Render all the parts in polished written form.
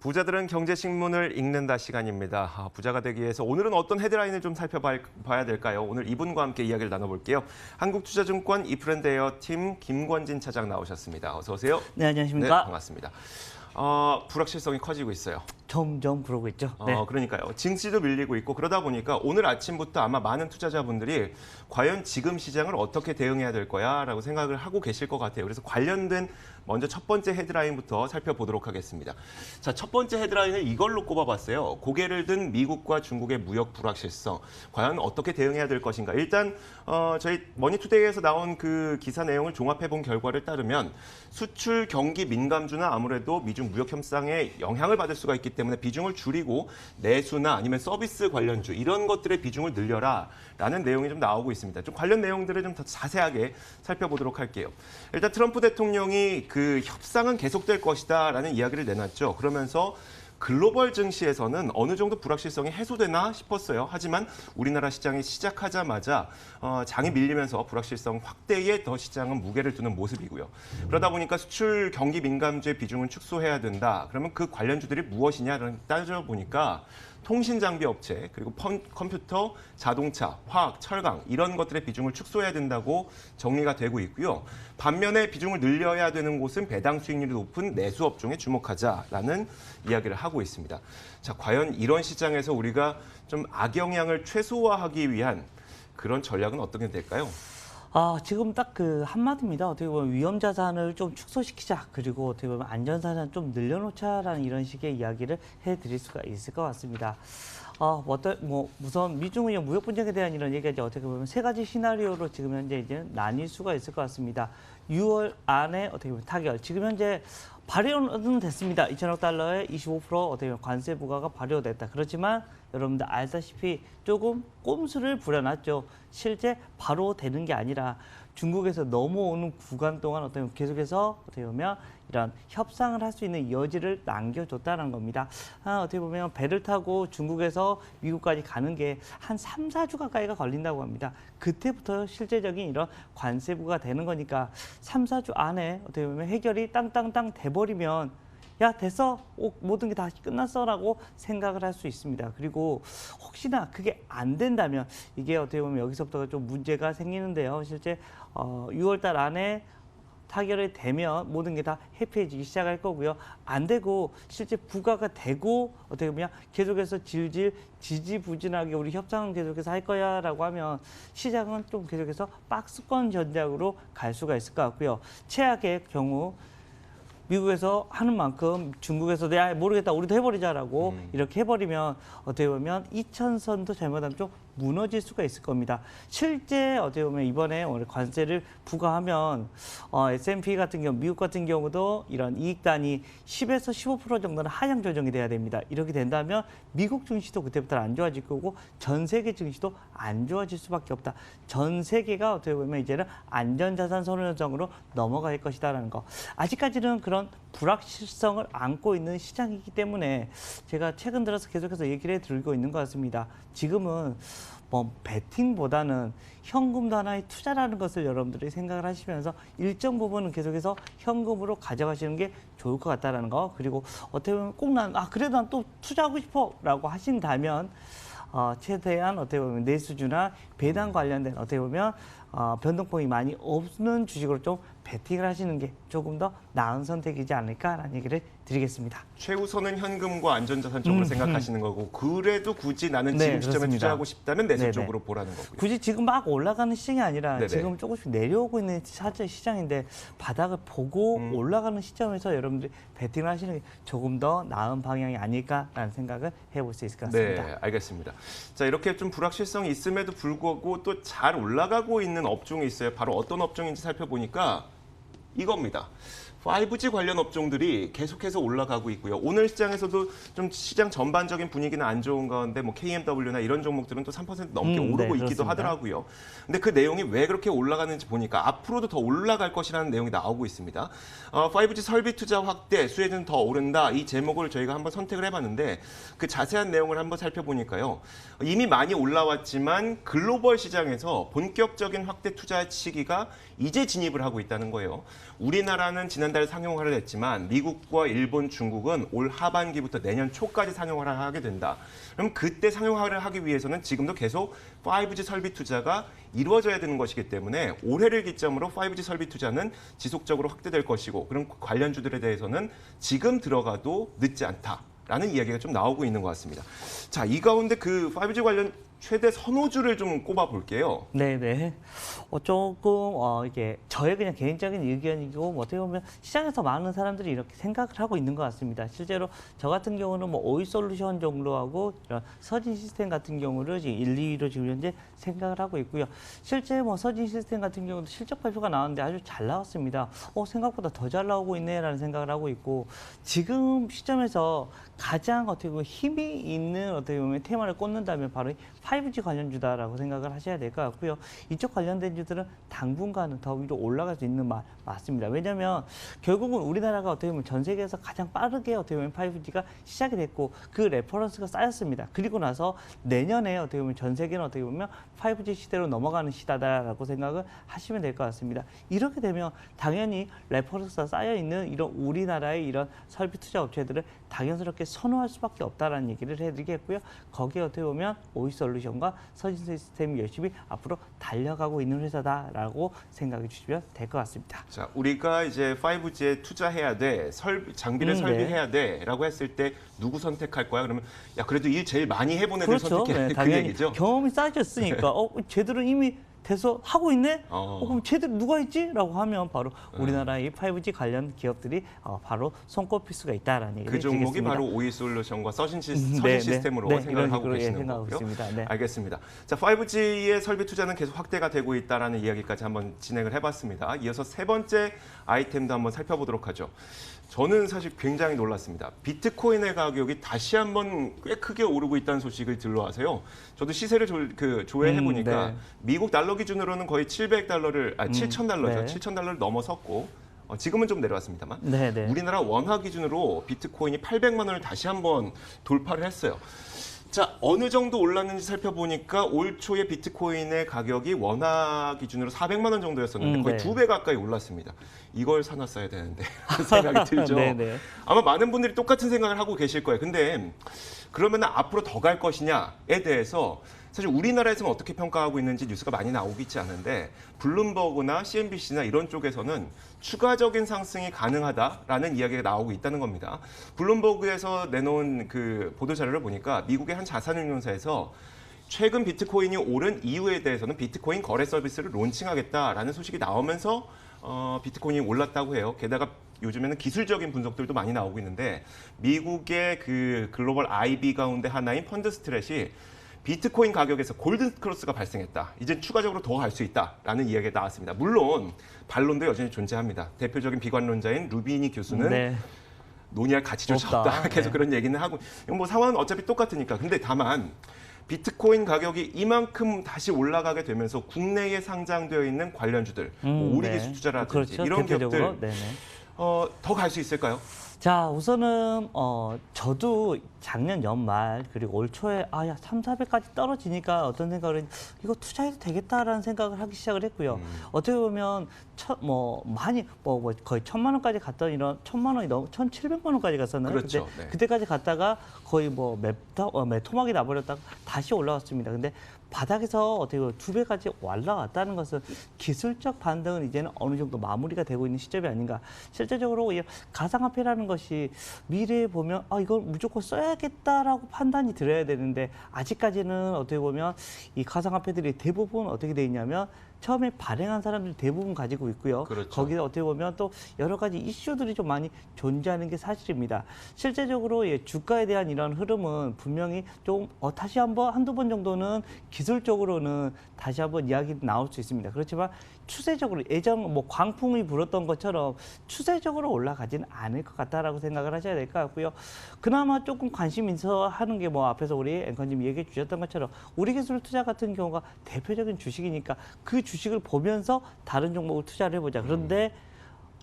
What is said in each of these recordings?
부자들은 경제신문을 읽는다 시간입니다. 부자가 되기 위해서 오늘은 어떤 헤드라인을 좀 살펴봐야 될까요? 오늘 이분과 함께 이야기를 나눠볼게요. 한국투자증권 이프렌드에어 팀 김권진 차장 나오셨습니다. 어서 오세요. 네, 안녕하십니까? 네, 반갑습니다. 불확실성이 커지고 있어요. 점점 그러고 있죠. 네. 그러니까요. 증시도 밀리고 있고 그러다 보니까 오늘 아침부터 아마 많은 투자자분들이 과연 지금 시장을 어떻게 대응해야 될 거야라고 생각을 하고 계실 것 같아요. 그래서 관련된 먼저 첫 번째 헤드라인부터 살펴보도록 하겠습니다. 자, 첫 번째 헤드라인을 이걸로 꼽아봤어요. 고개를 든 미국과 중국의 무역 불확실성. 과연 어떻게 대응해야 될 것인가. 일단 저희 머니투데이에서 나온 그 기사 내용을 종합해본 결과를 따르면 수출 경기 민감주나 아무래도 미중 무역 협상에 영향을 받을 수가 있기 때문에 비중을 줄이고 내수나 아니면 서비스 관련주 이런 것들의 비중을 늘려라라는 내용이 좀 나오고 있습니다. 좀 관련 내용들을 좀 더 자세하게 살펴보도록 할게요. 일단 트럼프 대통령이 그 협상은 계속될 것이다라는 이야기를 내놨죠. 그러면서 글로벌 증시에서는 어느 정도 불확실성이 해소되나 싶었어요. 하지만 우리나라 시장이 시작하자마자 장이 밀리면서 불확실성 확대에 더 시장은 무게를 두는 모습이고요. 그러다 보니까 수출 경기 민감주의 비중을 축소해야 된다. 그러면 그 관련주들이 무엇이냐를 따져보니까 통신 장비 업체, 그리고 컴퓨터, 자동차, 화학, 철강 이런 것들의 비중을 축소해야 된다고 정리가 되고 있고요. 반면에 비중을 늘려야 되는 곳은 배당 수익률이 높은 내수 업종에 주목하자라는 이야기를 하고 있습니다. 자, 과연 이런 시장에서 우리가 좀 악영향을 최소화하기 위한 그런 전략은 어떻게 될까요? 지금 딱 그 한마디입니다. 어떻게 보면 위험 자산을 좀 축소시키자. 그리고 어떻게 보면 안전 자산 좀 늘려놓자라는 이런 식의 이야기를 해드릴 수가 있을 것 같습니다. 우선 미중의 무역 분쟁에 대한 이런 얘기가 이제 어떻게 보면 세 가지 시나리오로 지금 현재 이제 나뉠 수가 있을 것 같습니다. 6월 안에 어떻게 보면 타결. 지금 현재 발효는 됐습니다. 2천억 달러에 25% 어떻게 보면 관세 부과가 발효됐다. 그렇지만 여러분들 알다시피 조금 꼼수를 부려놨죠. 실제 바로 되는 게 아니라 중국에서 넘어오는 구간 동안 어떻게 보면 계속해서 어떻게 보면 이런 협상을 할 수 있는 여지를 남겨줬다는 겁니다. 어떻게 보면 배를 타고 중국에서 미국까지 가는 게 한 3, 4주 가까이가 걸린다고 합니다. 그때부터 실제적인 이런 관세부가 되는 거니까 3, 4주 안에 어떻게 보면 해결이 땅땅땅 돼버리면 야 됐어 모든 게 다 끝났어라고 생각을 할 수 있습니다. 그리고 혹시나 그게 안 된다면 이게 어떻게 보면 여기서부터 좀 문제가 생기는데요. 실제 6월 달 안에 타결이 되면 모든 게 다 해피해지기 시작할 거고요. 안 되고 실제 부과가 되고 어떻게 보면 계속해서 질질 지지부진하게 우리 협상은 계속해서 할 거야라고 하면 시장은 좀 계속해서 박스권 전략으로 갈 수가 있을 것 같고요. 최악의 경우 미국에서 하는 만큼 중국에서도 야 모르겠다 우리도 해버리자라고 이렇게 해버리면 어떻게 보면 2000선도 잘못하면 좀 무너질 수가 있을 겁니다. 실제 어떻게 보면 이번에 오늘 관세를 부과하면 S&P 같은 경우 미국 같은 경우도 이런 이익단이 10에서 15% 정도는 하향 조정이 돼야 됩니다. 이렇게 된다면 미국 증시도 그때부터 안 좋아질 거고 전 세계 증시도 안 좋아질 수밖에 없다. 전 세계가 어떻게 보면 이제는 안전자산 선호정으로 넘어갈 것이다라는 거. 아직까지는 그런 불확실성을 안고 있는 시장이기 때문에 제가 최근 들어서 계속해서 얘기를 해드리고 있는 것 같습니다. 지금은 베팅보다는 현금도 하나의 투자라는 것을 여러분들이 생각을 하시면서 일정 부분은 계속해서 현금으로 가져가시는 게 좋을 것 같다는 거. 그리고 어떻게 보면 꼭 그래도 난 또 투자하고 싶어라고 하신다면 최대한 어떻게 보면 내수주나 배당 관련된 어떻게 보면 변동폭이 많이 없는 주식으로 좀 베팅을 하시는 게 조금 더 나은 선택이지 않을까라는 얘기를 드리겠습니다. 최우선은 현금과 안전자산 쪽으로 생각하시는 거고 그래도 굳이 나는 지금 시점에 그렇습니다. 투자하고 싶다면 내수 네네. 쪽으로 보라는 거고요. 굳이 지금 막 올라가는 시장이 아니라 네네. 지금 조금씩 내려오고 있는 시장인데 바닥을 보고 올라가는 시점에서 여러분들이 베팅을 하시는 게 조금 더 나은 방향이 아닐까라는 생각을 해볼 수 있을 것 같습니다. 네, 알겠습니다. 자, 이렇게 좀 불확실성이 있음에도 불구하고 또 잘 올라가고 있는 업종이 있어요. 바로 어떤 업종인지 살펴보니까 이겁니다. 5G 관련 업종들이 계속해서 올라가고 있고요. 오늘 시장에서도 좀 시장 전반적인 분위기는 안 좋은 가운데 KMW나 이런 종목들은 또 3% 넘게 오르고 있기도 그렇습니다. 하더라고요. 근데 그 내용이 왜 그렇게 올라가는지 보니까 앞으로도 더 올라갈 것이라는 내용이 나오고 있습니다. 5G 설비 투자 확대, 수혜는 더 오른다. 이 제목을 저희가 한번 선택을 해봤는데 그 자세한 내용을 한번 살펴보니까요. 이미 많이 올라왔지만 글로벌 시장에서 본격적인 확대 투자 시기가 이제 진입을 하고 있다는 거예요. 우리나라는 지난 지난달 상용화를 했지만 미국과 일본, 중국은 올 하반기부터 내년 초까지 상용화를 하게 된다. 그럼 그때 상용화를 하기 위해서는 지금도 계속 5G 설비 투자가 이루어져야 되는 것이기 때문에 올해를 기점으로 5G 설비 투자는 지속적으로 확대될 것이고 그럼 관련주들에 대해서는 지금 들어가도 늦지 않다라는 이야기가 좀 나오고 있는 것 같습니다. 자, 이 가운데 그 5G 관련 최대 선호주를 좀 꼽아 볼게요. 네네. 이게 저의 그냥 개인적인 의견이고 어떻게 보면 시장에서 많은 사람들이 이렇게 생각을 하고 있는 것 같습니다. 실제로 저 같은 경우는 오이 솔루션 정도하고 이런 서진 시스템 같은 경우를 지금 1, 2위로 지금 현재 생각을 하고 있고요. 실제 서진 시스템 같은 경우도 실적 발표가 나왔는데 아주 잘 나왔습니다. 생각보다 더 잘 나오고 있네라는 생각을 하고 있고 지금 시점에서 가장 어떻게 보면 힘이 있는 어떻게 보면 테마를 꽂는다면 바로 5G 관련주다라고 생각을 하셔야 될 것 같고요. 이쪽 관련된 주들은 당분간은 더 위로 올라갈 수 있는 맞습니다. 왜냐하면 결국은 우리나라가 어떻게 보면 전 세계에서 가장 빠르게 어떻게 보면 5G가 시작이 됐고 그 레퍼런스가 쌓였습니다. 그리고 나서 내년에 어떻게 보면 전 세계는 어떻게 보면 5G 시대로 넘어가는 시다라고 생각을 하시면 될 것 같습니다. 이렇게 되면 당연히 레퍼런스가 쌓여 있는 이런 우리나라의 이런 설비 투자 업체들을 당연스럽게 선호할 수밖에 없다라는 얘기를 해드리겠고요. 거기에 어떻게 보면 오이솔루션과 서진 시스템이 열심히 앞으로 달려가고 있는 회사다라고 생각해 주시면 될 것 같습니다. 자, 우리가 이제 5G에 투자해야 돼, 장비를 설비해야 돼라고 했을 때 누구 선택할 거야? 그러면 야 그래도 일 제일 많이 해본 애들 그렇죠. 선택해. 네, 그 얘기죠. 경험이 쌓여졌으니까 쟤들은 이미 돼서 하고 있네? 그럼 쟤들 누가 있지? 라고 하면 바로 우리나라의 5G 관련 기업들이 바로 손꼽힐 수가 있다라는 얘기를 그 종목이 드리겠습니다. 바로 오이솔루션과 서진 네, 시스템으로 네, 생각을 이런 하고 식으로, 계시는 생각하고 거고요. 있습니다. 네. 알겠습니다. 자, 5G의 설비 투자는 계속 확대가 되고 있다라는 이야기까지 한번 진행을 해봤습니다. 이어서 세 번째 아이템도 한번 살펴보도록 하죠. 저는 사실 굉장히 놀랐습니다. 비트코인의 가격이 다시 한번 꽤 크게 오르고 있다는 소식을 들러와서요. 저도 시세를 조회해 보니까 네. 미국 달러 기준으로는 거의 700달러를 7,000달러죠. 네. 7,000달러를 넘어섰고 지금은 좀 내려왔습니다만 네. 우리나라 원화 기준으로 비트코인이 800만 원을 다시 한번 돌파를 했어요. 자, 어느 정도 올랐는지 살펴보니까 올 초에 비트코인의 가격이 원화 기준으로 400만 원 정도였었는데 거의 네. 2배 가까이 올랐습니다. 이걸 사놨어야 되는데 하는 생각이 들죠. 네네. 아마 많은 분들이 똑같은 생각을 하고 계실 거예요. 근데 그러면 앞으로 더 갈 것이냐에 대해서 사실 우리나라에서는 어떻게 평가하고 있는지 뉴스가 많이 나오고 있지 않은데 블룸버그나 CNBC나 이런 쪽에서는 추가적인 상승이 가능하다라는 이야기가 나오고 있다는 겁니다. 블룸버그에서 내놓은 그 보도 자료를 보니까 미국의 한 자산운용사에서 최근 비트코인이 오른 이유에 대해서는 비트코인 거래 서비스를 론칭하겠다라는 소식이 나오면서 비트코인이 올랐다고 해요. 게다가 요즘에는 기술적인 분석들도 많이 나오고 있는데 미국의 그 글로벌 IB 가운데 하나인 펀드 스트렛이 비트코인 가격에서 골든 크로스가 발생했다. 이제 추가적으로 더 갈 수 있다라는 이야기가 나왔습니다. 물론 반론도 여전히 존재합니다. 대표적인 비관론자인 루비니 교수는 네. 논의할 가치조차 없다. 계속 네. 그런 얘기는 하고 뭐 상황은 어차피 똑같으니까. 근데 다만 비트코인 가격이 이만큼 다시 올라가게 되면서 국내에 상장되어 있는 관련주들, 뭐 우리기술 네. 투자라든지 그렇죠. 이런 대표적으로. 기업들 네네. 더 갈 수 있을까요? 자, 우선은 저도 작년 연말 그리고 올 초에 3,400까지 떨어지니까 어떤 생각을 이거 투자해도 되겠다라는 생각을 하기 시작을 했고요. 어떻게 보면 많이 거의 1,000만 원까지 갔던 이런 1,000만 원이 넘어 1,700만 원까지 갔었나요? 그렇죠. 네. 그때까지 갔다가 거의 매토막이 나버렸다가 다시 올라왔습니다. 근데 바닥에서 어떻게 보면 2배까지 올라왔다는 것은 기술적 반등은 이제는 어느 정도 마무리가 되고 있는 시점이 아닌가. 실제적으로 이 가상화폐라는 것이 미래에 보면 이걸 무조건 써야겠다라고 판단이 들어야 되는데 아직까지는 어떻게 보면 이 가상화폐들이 대부분 어떻게 돼 있냐면 처음에 발행한 사람들이 대부분 가지고 있고요. 그렇죠. 거기에 어떻게 보면 또 여러 가지 이슈들이 좀 많이 존재하는 게 사실입니다. 실제적으로 주가에 대한 이런 흐름은 분명히 좀 다시 한번 한두 번 정도는 기술적으로는 다시 한번 이야기 나올 수 있습니다. 그렇지만 추세적으로 예전 광풍이 불었던 것처럼 추세적으로 올라가지는 않을 것 같다라고 생각을 하셔야 될 것 같고요. 그나마 조금 관심 있어 하는 게 앞에서 우리 앵커님이 얘기해 주셨던 것처럼 우리기술 투자 같은 경우가 대표적인 주식이니까 그 주식을 보면서 다른 종목을 투자를 해보자. 그런데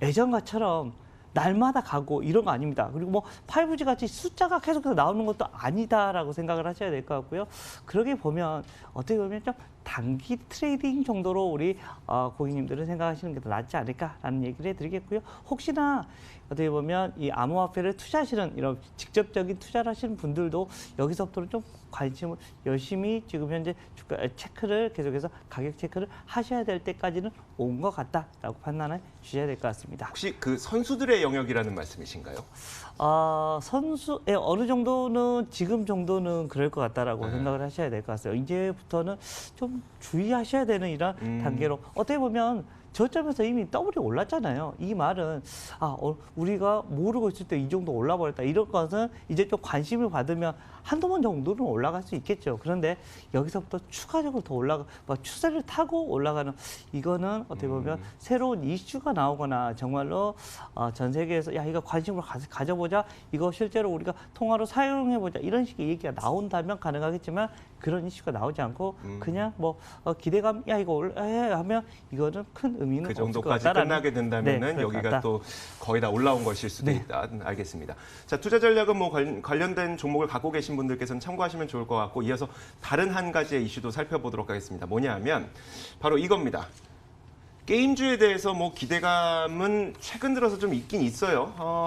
예전과처럼 날마다 가고 이런 거 아닙니다. 그리고 뭐 5G 같이 숫자가 계속해서 나오는 것도 아니다라고 생각을 하셔야 될 것 같고요. 그러게 보면 어떻게 보면 좀 단기 트레이딩 정도로 우리 고객님들은 생각하시는 게 더 낫지 않을까라는 얘기를 해드리겠고요. 혹시나 어떻게 보면 이 암호화폐를 투자하시는 이런 직접적인 투자를 하시는 분들도 여기서부터는 좀 관심을 열심히 지금 현재 주가 체크를 계속해서 가격 체크를 하셔야 될 때까지는 온 것 같다라고 판단해 주셔야 될 것 같습니다. 혹시 그 선수들의 영역이라는 말씀이신가요? 선수의 어느 정도는 지금 정도는 그럴 것 같다라고 네. 생각을 하셔야 될 것 같아요. 이제부터는 좀 주의하셔야 되는 이런 단계로 어떻게 보면 저점에서 이미 더블이 올랐잖아요. 이 말은 우리가 모르고 있을 때 이 정도 올라버렸다. 이런 것은 이제 좀 관심을 받으면 한두 번 정도는 올라갈 수 있겠죠. 그런데 여기서부터 추가적으로 더 추세를 타고 올라가는 이거는 어떻게 보면 새로운 이슈가 나오거나 정말로 전 세계에서 야 이거 관심을 가져보자. 이거 실제로 우리가 통화로 사용해보자. 이런 식의 얘기가 나온다면 가능하겠지만 그런 이슈가 나오지 않고 그냥 기대감 야 이거 올해 하면 이거는 큰 의미는 그 없을 것 정도까지 같다라는 끝나게 된다면은 그럴 것 여기가 같다. 또 거의 다 올라온 것일 수도 네. 있다. 알겠습니다. 자, 투자 전략은 뭐 관련된 종목을 갖고 계신 분들께서는 참고하시면 좋을 것 같고 이어서 다른 한 가지의 이슈도 살펴보도록 하겠습니다. 뭐냐면 바로 이겁니다. 게임주에 대해서 뭐 기대감은 최근 들어서 좀 있긴 있어요.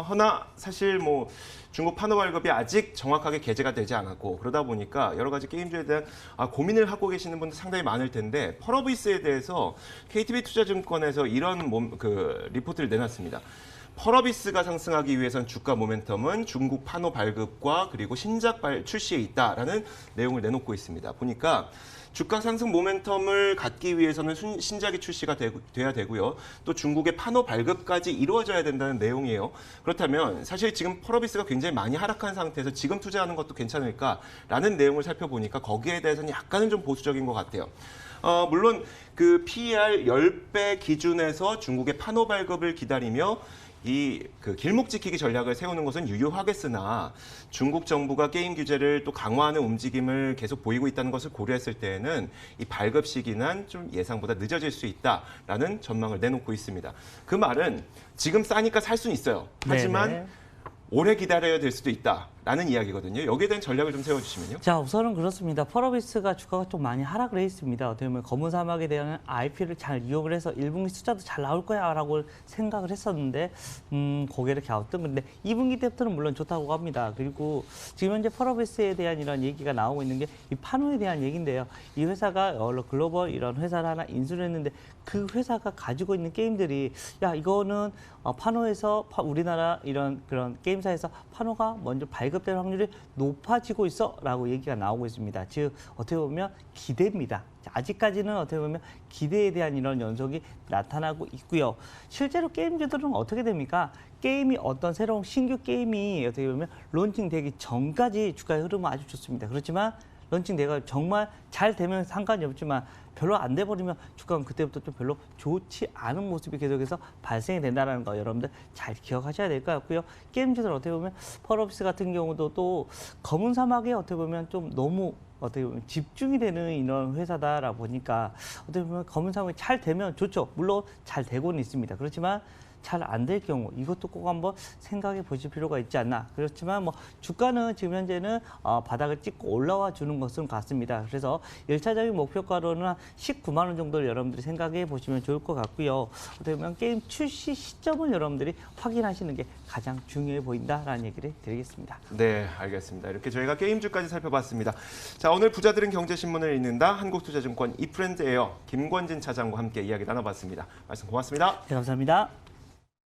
허나 사실 뭐 중국 판호 발급이 아직 정확하게 개재가 되지 않았고 그러다 보니까 여러 가지 게임주에 대한 고민을 하고 계시는 분들 상당히 많을 텐데 펄어비스에 대해서 KTB투자증권에서 이런 리포트를 내놨습니다. 펄어비스가 상승하기 위해선 주가 모멘텀은 중국 판호 발급과 그리고 신작 출시에 있다라는 내용을 내놓고 있습니다. 보니까 주가 상승 모멘텀을 갖기 위해서는 신작이 출시가 돼야 되고요. 또 중국의 판호 발급까지 이루어져야 된다는 내용이에요. 그렇다면 사실 지금 펄어비스가 굉장히 많이 하락한 상태에서 지금 투자하는 것도 괜찮을까라는 내용을 살펴보니까 거기에 대해서는 약간은 좀 보수적인 것 같아요. 물론 그 PER 10배 기준에서 중국의 판호 발급을 기다리며 그 길목 지키기 전략을 세우는 것은 유효하겠으나 중국 정부가 게임 규제를 또 강화하는 움직임을 계속 보이고 있다는 것을 고려했을 때에는 이 발급 시기는 좀 예상보다 늦어질 수 있다라는 전망을 내놓고 있습니다. 그 말은 지금 싸니까 살 수는 있어요. 하지만 네네. 오래 기다려야 될 수도 있다라는 이야기거든요. 여기에 대한 전략을 좀 세워주시면요. 자, 우선은 그렇습니다. 펄어비스가 주가가 좀 많이 하락을 했습니다. 어떻게 보면 검은 사막에 대한 IP를 잘 이용을 해서 1분기 숫자도 잘 나올 거야라고 생각을 했었는데 고개를 갸웃뜬 건데 2분기 때부터는 물론 좋다고 합니다. 그리고 지금 현재 펄어비스에 대한 이런 얘기가 나오고 있는 게 이 판호에 대한 얘기인데요. 이 회사가 글로벌 이런 회사를 하나 인수를 했는데 그 회사가 가지고 있는 게임들이 야 이거는 판호에서 우리나라 이런 그런 게임사에서 판호가 먼저 발급될 확률이 높아지고 있어라고 얘기가 나오고 있습니다. 즉 어떻게 보면 기대입니다. 아직까지는 어떻게 보면 기대에 대한 이런 연속이 나타나고 있고요. 실제로 게임주들은 어떻게 됩니까? 게임이 어떤 새로운 신규 게임이 어떻게 보면 론칭되기 전까지 주가의 흐름은 아주 좋습니다. 그렇지만 런칭되가 정말 잘 되면 상관이 없지만 별로 안 돼버리면 주가는 그때부터 좀 별로 좋지 않은 모습이 계속해서 발생이 된다는 거 여러분들 잘 기억하셔야 될 것 같고요. 게임주들 어떻게 보면 펄어비스 같은 경우도 또 검은 사막에 어떻게 보면 좀 너무 어떻게 보면 집중이 되는 이런 회사다라 보니까 어떻게 보면 검은 사막이 잘 되면 좋죠. 물론 잘 되고는 있습니다. 그렇지만 잘 안 될 경우 이것도 꼭 한번 생각해 보실 필요가 있지 않나. 그렇지만 뭐 주가는 지금 현재는 바닥을 찍고 올라와 주는 것은 같습니다. 그래서 1차적인 목표가로는 한 19만 원 정도를 여러분들이 생각해 보시면 좋을 것 같고요. 어떻게 보면 게임 출시 시점을 여러분들이 확인하시는 게 가장 중요해 보인다라는 얘기를 드리겠습니다. 네, 알겠습니다. 이렇게 저희가 게임주까지 살펴봤습니다. 자, 오늘 부자들은 경제신문을 읽는다 한국투자증권 이프렌드에어 김권진 차장과 함께 이야기 나눠봤습니다. 말씀 고맙습니다. 네, 감사합니다.